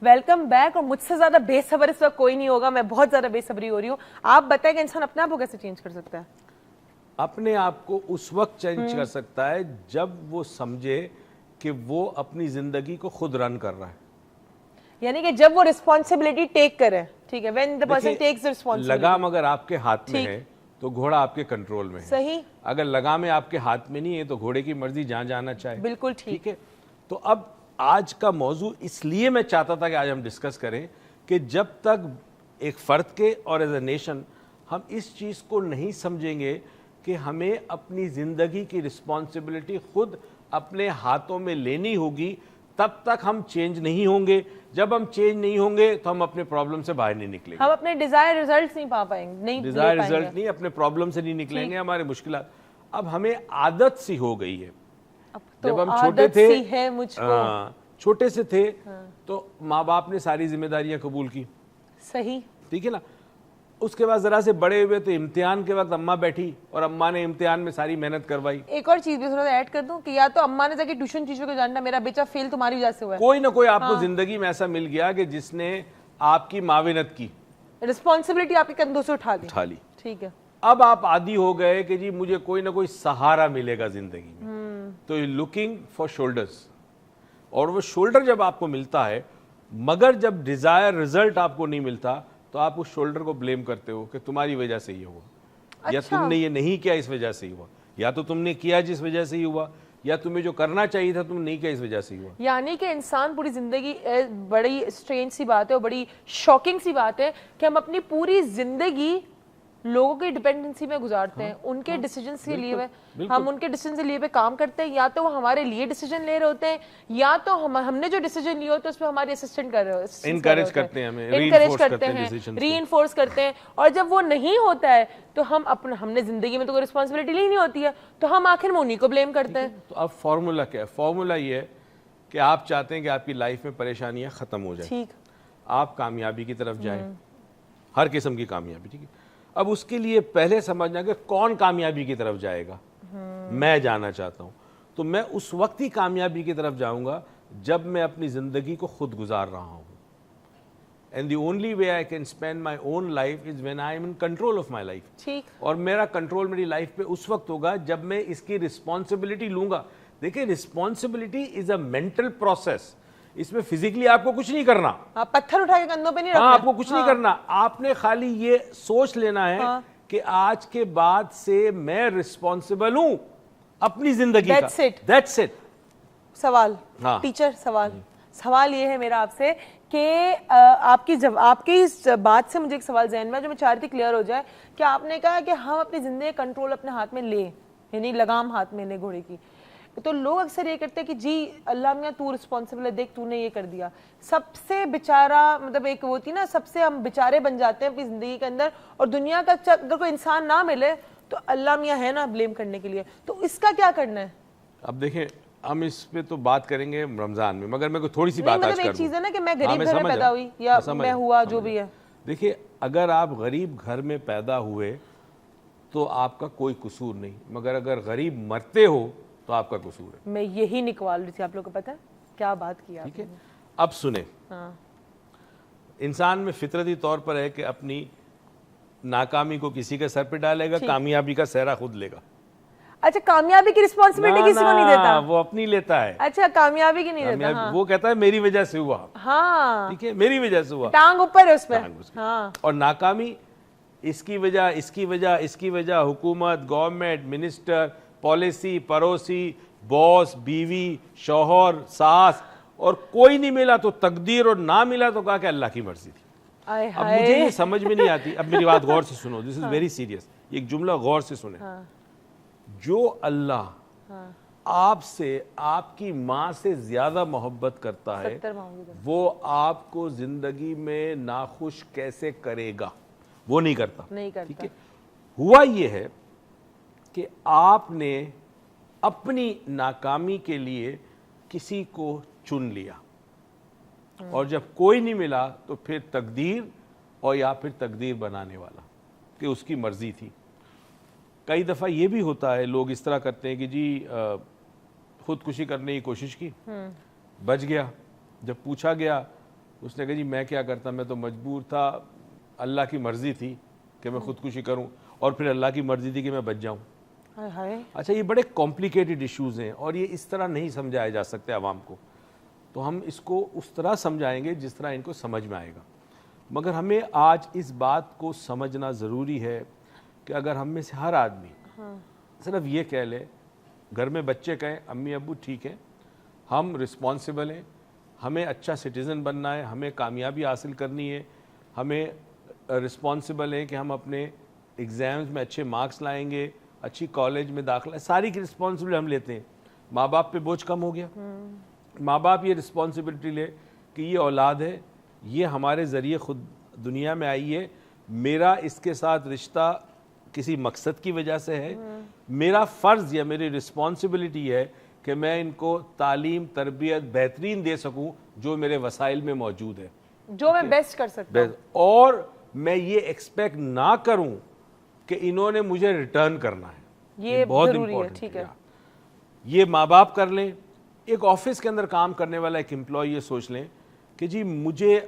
Welcome back. اور مجھ سے زیادہ بے صبر اس وقت کوئی نہیں ہوگا, میں بہت زیادہ بے صبری ہو رہی ہوں. آپ بتائیں کہ انسان اپنے آپ کو کیسے چینج کر سکتا ہے؟ اپنے آپ کو اس وقت چینج کر سکتا ہے جب وہ سمجھے کہ وہ اپنی زندگی کو خود رن کر رہا ہے. یعنی کہ جب وہ رسپانسبلٹی ٹیک کرے. ٹھیک ہے, when the person takes the responsibility. لگام اگر آپ کے ہاتھ میں ہے تو گھوڑا آپ کے کنٹرول میں ہے. صحیح. اگر لگامیں آپ کے ہاتھ میں نہیں ہے تو گھوڑے کی مرضی جہاں جانا چاہے. بالکل ٹھیک ہے. تو اب آج کا موضوع اس لیے میں چاہتا تھا کہ آج ہم ڈسکس کریں کہ جب تک ایک فرد کے اور ایز اے نیشن ہم اس چیز کو نہیں سمجھیں گے کہ ہمیں اپنی زندگی کی رسپانسبلٹی خود اپنے ہاتھوں میں لینی ہوگی, تب تک ہم چینج نہیں ہوں گے. جب ہم چینج نہیں ہوں گے تو ہم اپنے پرابلم سے باہر نہیں نکلیں گے. ہم اپنے ڈیزائر ریزلٹس نہیں پا پائیں گے, ڈیزائر ریزلٹ نہیں, اپنے پرابلم سے نہیں نکلیں گے. ہمارے مشکلات اب ہمیں عادت سی ہو گئی ہے. جب ہم چھوٹے تھے, چھوٹے سے تھے تو ماں باپ نے ساری ذمہ داریاں قبول کی. صحیح. ٹھیک ہے نا. اس کے بعد ذرا سے بڑے ہوئے تو امتحان کے وقت اماں بیٹھی اور اماں نے امتحان میں ساری محنت کروائی. ایک اور چیز بھی تھوڑا ایڈ کر دوں کہ یا تو اماں نے جا کے ٹیوشن ٹیچر کو جاننا میرا بیٹا فیل تمہاری وجہ سے ہوا ہے. کوئی نہ کوئی آپ کو زندگی میں ایسا مل گیا کہ جس نے آپ کی معاونت کی, رسپانسبلٹی آپ کے کندھوں سے اٹھا لی. ٹھیک ہے. اب آپ عادی ہو گئے کہ جی مجھے کوئی نہ کوئی سہارا ملے گا زندگی میں, تو یو لوکنگ فار شولڈرز. اور وہ شولڈر جب آپ کو ملتا ہے, مگر جب ڈیزائر ریزلٹ آپ کو نہیں ملتا تو آپ اس شولڈر کو بلیم کرتے ہو کہ تمہاری وجہ سے یہ ہوا, یا تم نے یہ نہیں کیا اس وجہ سے ہی ہوا, یا تو تم نے کیا جس وجہ سے ہی ہوا, یا تمہیں جو کرنا چاہیے تھا تم نہیں کیا اس وجہ سے ہی ہوا. یعنی کہ انسان پوری زندگی, بڑی اسٹرینج سی بات ہے اور بڑی شاکنگ سی بات ہے کہ ہم اپنی پوری زندگی لوگوں کی ڈیپینڈنسی میں گزارتے ہیں, ان کے ڈیسیجنس کے لیے ہم ان کے ڈیسیجن کے لیے پہ کام کرتے ہیں. یا تو وہ ہمارے لیے ڈیسیجن لے رہے ہوتے ہیں, یا تو ہم نے جو ڈیسیجن لیا ہوتا ہے اس پہ ہمارے اسسٹنٹ کر رہے ہوتے ہیں, انکریج کرتے ہیں, ری انفورس کرتے ہیں. اور جب وہ نہیں ہوتا ہے تو ہم نے زندگی میں تو کوئی رسپانسبلٹی لینی ہوتی ہے, تو ہم آخر میں انہیں کو بلیم کرتے ہیں. تو اب فارمولا کیا ہے؟ فارمولا یہ ہے کہ آپ چاہتے ہیں کہ آپ کی لائف میں پریشانیاں ختم ہو جائیں, ٹھیک, آپ کامیابی کی طرف جائیں, ہر قسم کی کامیابی. ٹھیک ہے. اب اس کے لیے پہلے سمجھنا کہ کون کامیابی کی طرف جائے گا. میں جانا چاہتا ہوں, تو میں اس وقت ہی کامیابی کی طرف جاؤں گا جب میں اپنی زندگی کو خود گزار رہا ہوں. And the only way I can spend my own life is when I am in control of my life. ٹھیک. اور میرا کنٹرول میری لائف پہ اس وقت ہوگا جب میں اس کی رسپانسبلٹی لوں گا. دیکھیں, responsibility is a mental process. اس میں فزیکلی آپ کو کچھ نہیں کرنا, پتھر اٹھا کے کندھوں پہ نہیں رکھنا, آپ کو کچھ نہیں کرنا. آپ نے خالی یہ سوچ لینا ہے کہ آج کے بعد سے میں رسپانسبل ہوں اپنی زندگی کا. That's it. سوال ٹیچر, سوال یہ ہے میرا آپ سے کہ آپ کی اس بات سے مجھے ایک سوال ذہن میں جو میں چاہتی کلیئر ہو جائے کہ آپ نے کہا کہ ہم اپنی زندگی کنٹرول اپنے ہاتھ میں لیں, یعنی لگام ہاتھ میں لیں گھوڑے کی. تو لوگ اکثر یہ کرتے ہیں کہ جی اللہ میاں تو رسپانسبل ہے, دیکھ تو نے یہ کر دیا. سب سے بیچارہ, مطلب ایک وہ ہوتی نا, سب سے ہم بیچارے بن جاتے ہیں اپنی زندگی کے اندر, اور دنیا کا اگر کوئی انسان نہ ملے تو اللہ میاں ہے نا بلیم کرنے کے لیے. تو اس کا کیا کرنا ہے؟ اب دیکھیں, ہم اس پہ تو بات کریں گے رمضان میں, مگر میں کو تھوڑی سی بات آج کر دوں. ایک چیز ہے نا کہ میں غریب گھر میں پیدا ہوئی یا میں ہوا جو بھی ہے. دیکھیے, اگر آپ غریب گھر میں پیدا ہوئے تو آپ کا کوئی قصور نہیں, مگر اگر غریب مرتے ہو تو آپ کا قصور ہے. میں یہی نکوال رہی تھی, آپ لوگوں کو پتہ ہے کیا بات کیا. ٹھیک ہے. اب سنیں, انسان میں فطرتی طور پر ہے کہ اپنی ناکامی کو کسی کے سر پہ ڈالے گا, کامیابی کا سہرا خود لے گا. اچھا, کامیابی کی رسپانسبلٹی کسی کو نہیں دیتا, وہ اپنی لیتا ہے. اچھا, کامیابی کی نہیں دیتا, وہ کہتا ہے میری وجہ سے ہوا. ہاں ٹھیک ہے, میری وجہ سے ہوا, ٹانگ اوپر ہے اس پہ. اور ناکامی اس کی وجہ, اس کی وجہ, اس کی وجہ حکومت, گورنمنٹ, منسٹر, پالیسی, پڑوسی, باس, بیوی, شوہر, ساس, اور کوئی نہیں ملا تو تقدیر, اور نہ ملا تو کہا کہ اللہ کی مرضی تھی. اب مجھے یہ سمجھ میں نہیں آتی, اب میری بات غور سے سنو, دس از ویری سیریس, ایک جملہ غور سے سنیں. جو اللہ آپ سے, آپ کی ماں سے زیادہ محبت کرتا ہے, وہ آپ کو زندگی میں ناخوش کیسے کرے گا؟ وہ نہیں کرتا. ٹھیک ہے. ہوا یہ ہے کہ آپ نے اپنی ناکامی کے لیے کسی کو چن لیا, اور جب کوئی نہیں ملا تو پھر تقدیر, اور یا پھر تقدیر بنانے والا کہ اس کی مرضی تھی. کئی دفعہ یہ بھی ہوتا ہے, لوگ اس طرح کرتے ہیں کہ جی خودکشی کرنے کی کوشش کی, بچ گیا. جب پوچھا گیا اس نے کہا جی میں کیا کرتا, میں تو مجبور تھا, اللہ کی مرضی تھی کہ میں خودکشی کروں, اور پھر اللہ کی مرضی تھی کہ میں بچ جاؤں. اچھا, یہ بڑے کمپلیکیٹڈ ایشوز ہیں اور یہ اس طرح نہیں سمجھایا جا سکتے عوام کو, تو ہم اس کو اس طرح سمجھائیں گے جس طرح ان کو سمجھ میں آئے گا. مگر ہمیں آج اس بات کو سمجھنا ضروری ہے کہ اگر ہم میں سے ہر آدمی صرف یہ کہہ لے, گھر میں بچے کہیں امی ابو ٹھیک ہے, ہم رسپانسبل ہیں, ہمیں اچھا سٹیزن بننا ہے, ہمیں کامیابی حاصل کرنی ہے, ہمیں رسپانسبل ہیں کہ ہم اپنے ایگزامز میں اچھے مارکس لائیں گے, اچھی کالج میں داخلہ, ساری کی رسپانسبلٹی ہم لیتے ہیں. ماں باپ پہ بوجھ کم ہو گیا. ماں باپ یہ رسپانسبلٹی لے کہ یہ اولاد ہے, یہ ہمارے ذریعے خود دنیا میں آئی ہے, میرا اس کے ساتھ رشتہ کسی مقصد کی وجہ سے ہے, میرا فرض یا میری رسپانسبلٹی ہے کہ میں ان کو تعلیم تربیت بہترین دے سکوں جو میرے وسائل میں موجود ہے, جو میں بیسٹ کر سکتا ہوں, اور میں یہ ایکسپیکٹ نہ کروں کہ انہوں نے مجھے ریٹرن کرنا ہے. یہ بہت ضروری ہے. امپورٹنٹ ٹھیک ہے, یہ ماں باپ کر لیں. ایک آفس کے اندر کام کرنے والا ایک امپلائی یہ سوچ لیں کہ جی مجھے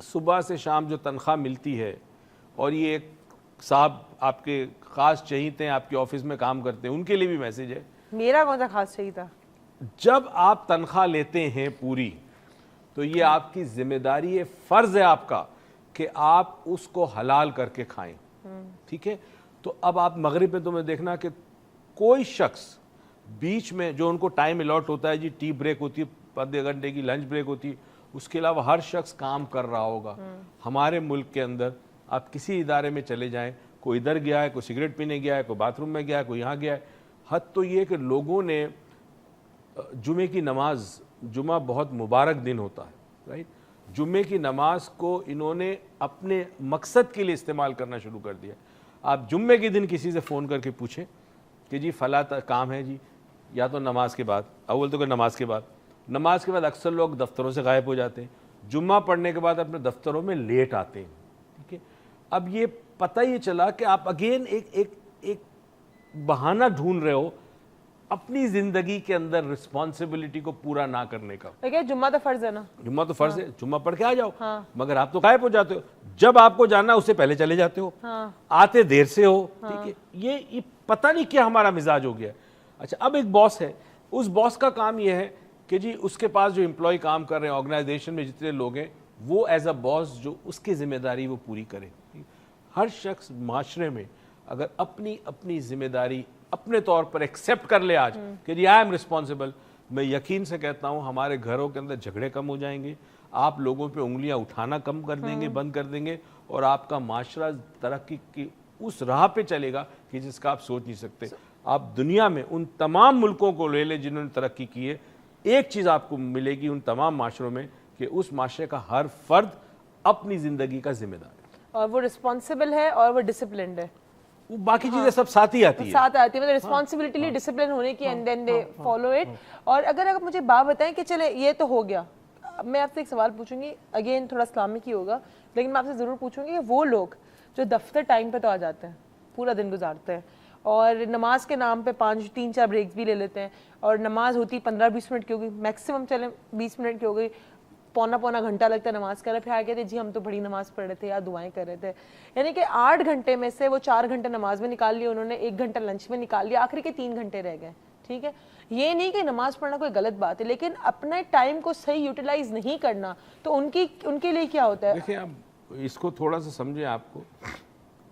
صبح سے شام جو تنخواہ ملتی ہے, اور یہ ایک صاحب آپ کے خاص چہیتے ہیں, آپ کے آفس میں کام کرتے ہیں, ان کے لیے بھی میسج ہے, میرا کون سا خاص چاہیے تھا, جب آپ تنخواہ لیتے ہیں پوری تو یہ آپ کی ذمہ داری ہے, فرض ہے آپ کا کہ آپ اس کو حلال کر کے کھائیں. ٹھیک ہے, تو اب آپ مغرب میں تمہیں دیکھنا کہ کوئی شخص بیچ میں جو ان کو ٹائم الاٹ ہوتا ہے, جی ٹی بریک ہوتی ہے, آدھے گھنٹے کی لنچ بریک ہوتی ہے, اس کے علاوہ ہر شخص کام کر رہا ہوگا. ہمارے ملک کے اندر آپ کسی ادارے میں چلے جائیں, کوئی ادھر گیا ہے, کوئی سگریٹ پینے گیا ہے, کوئی باتھ روم میں گیا ہے, کوئی یہاں گیا ہے. حد تو یہ کہ لوگوں نے جمعے کی نماز, جمعہ بہت مبارک دن ہوتا ہے, رائٹ, جمعے کی نماز کو انہوں نے اپنے مقصد کے لیے استعمال کرنا شروع کر دیا. آپ جمعے کے دن کسی سے فون کر کے پوچھیں کہ جی فلاں کام ہے جی, یا تو نماز کے بعد, اول تو کہ نماز کے بعد اکثر لوگ دفتروں سے غائب ہو جاتے ہیں, جمعہ پڑھنے کے بعد اپنے دفتروں میں لیٹ آتے ہیں. ٹھیک ہے, اب یہ پتہ یہ چلا کہ آپ اگین ایک بہانہ ڈھونڈ رہے ہو اپنی زندگی کے اندر رسپانسبلٹی کو پورا نہ کرنے کا. لیکن جمعہ تو فرض ہے نا, جمعہ تو فرض ہے, جمعہ پڑھ کے آ جاؤ, مگر آپ تو غائب ہو جاتے ہو, جب آپ کو جانا اس سے پہلے چلے جاتے ہو, آتے دیر سے ہو. ٹھیک ہے, یہ پتہ نہیں کیا ہمارا مزاج ہو گیا. اچھا, اب ایک باس ہے, اس باس کا کام یہ ہے کہ جی اس کے پاس جو امپلائی کام کر رہے ہیں, آرگنائزیشن میں جتنے لوگ ہیں, وہ ایز اے باس جو اس کی ذمہ داری وہ پوری کرے. ہر شخص معاشرے میں اگر اپنی ذمہ داری اپنے طور پر ایکسیپٹ کر لے آج کہ جی آئی ایم رسپانسبل, میں یقین سے کہتا ہوں ہمارے گھروں کے اندر جھگڑے کم ہو جائیں گے, آپ لوگوں پہ انگلیاں اٹھانا کم کر دیں گے, بند کر دیں گے, اور آپ کا معاشرہ ترقی کی اس راہ پہ چلے گا کہ جس کا آپ سوچ نہیں سکتے. آپ دنیا میں ان تمام ملکوں کو لے لیں جنہوں نے ترقی کی ہے, ایک چیز آپ کو ملے گی ان تمام معاشروں میں کہ اس معاشرے کا ہر فرد اپنی زندگی کا ذمہ دار ہے, اور وہ رسپانسبل ہے, اور وہ ڈسپلنڈ ہے. وہ باقی چیزیں سب ساتھ ہی آتی ہیں, مطلب رسپانسبلٹی ڈسپلن ہونے کی, and then they follow it. اور اگر آپ مجھے بات بتائیں کہ چلے یہ تو ہو گیا, میں آپ سے ایک سوال پوچھوں گی, اگین تھوڑا اسلامک ہی ہوگا, لیکن میں آپ سے ضرور پوچھوں گی کہ وہ لوگ جو دفتر ٹائم پہ تو آ جاتے ہیں, پورا دن گزارتے ہیں, اور نماز کے نام پہ 3-4 بریکس بھی لے لیتے ہیں, اور نماز ہوتی 15-20 منٹ کی ہوگی, میکسیمم چلیں 20 منٹ کی ہو گئی, پونا گھنٹہ لگتا ہے نماز کر رہے, پھر آگے تھے جی ہم تو بڑی نماز پڑھ رہے تھے یا دعائیں کر رہے تھے. یعنی کہ 8 گھنٹے میں سے وہ 4 گھنٹے نماز میں نکال لیے انہوں نے, 1 گھنٹہ لنچ میں نکال لیا, آخری کے 3 گھنٹے رہ گئے. ٹھیک ہے, یہ نہیں کہ نماز پڑھنا کوئی غلط بات ہے, لیکن اپنے ٹائم کو صحیح یوٹیلائز نہیں کرنا تو ان کے لیے کیا ہوتا ہے. دیکھیں اب اس کو تھوڑا سا سمجھیں آپ کو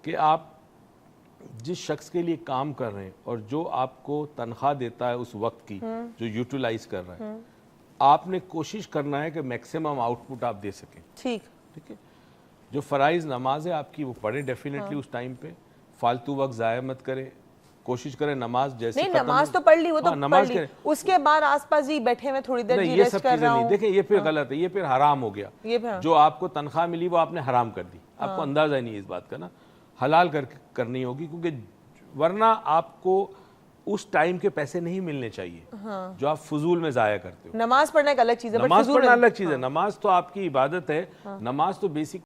کہ آپ جس شخص کے لیے کام کر رہے ہیں اور جو آپ کو تنخواہ دیتا ہے اس وقت کی جو یوٹیلائز کر رہا ہے, آپ نے کوشش کرنا ہے کہ میکسیمم آؤٹ پٹ آپ دے سکیں. ٹھیک ہے, جو فرائض نماز ہے آپ کی وہ پڑھیں ڈیفینیٹلی اس ٹائم پہ, فالتو وقت ضائع مت کریں, کوشش کریں نماز جیسے نہیں, نماز تو پڑھ لی, وہ تو پڑھ لی, اس کے بعد آس پاس ہی بیٹھے ہوئے تھوڑی دیر یہ سب چیزیں نہیں. دیکھیں یہ پھر غلط ہے, یہ پھر حرام ہو گیا. جو آپ کو تنخواہ ملی وہ آپ نے حرام کر دی, آپ کو اندازہ ہی نہیں اس بات کا نا, حلال کرنی ہوگی, کیونکہ ورنہ آپ کو اس ٹائم کے پیسے نہیں ملنے چاہیے جو آپ فضول میں ضائع کرتے ہو. نماز پڑھنا ایک الگ چیز ہے, نماز پڑھنا الگ چیز ہے, نماز تو آپ کی عبادت ہے, نماز تو بیسک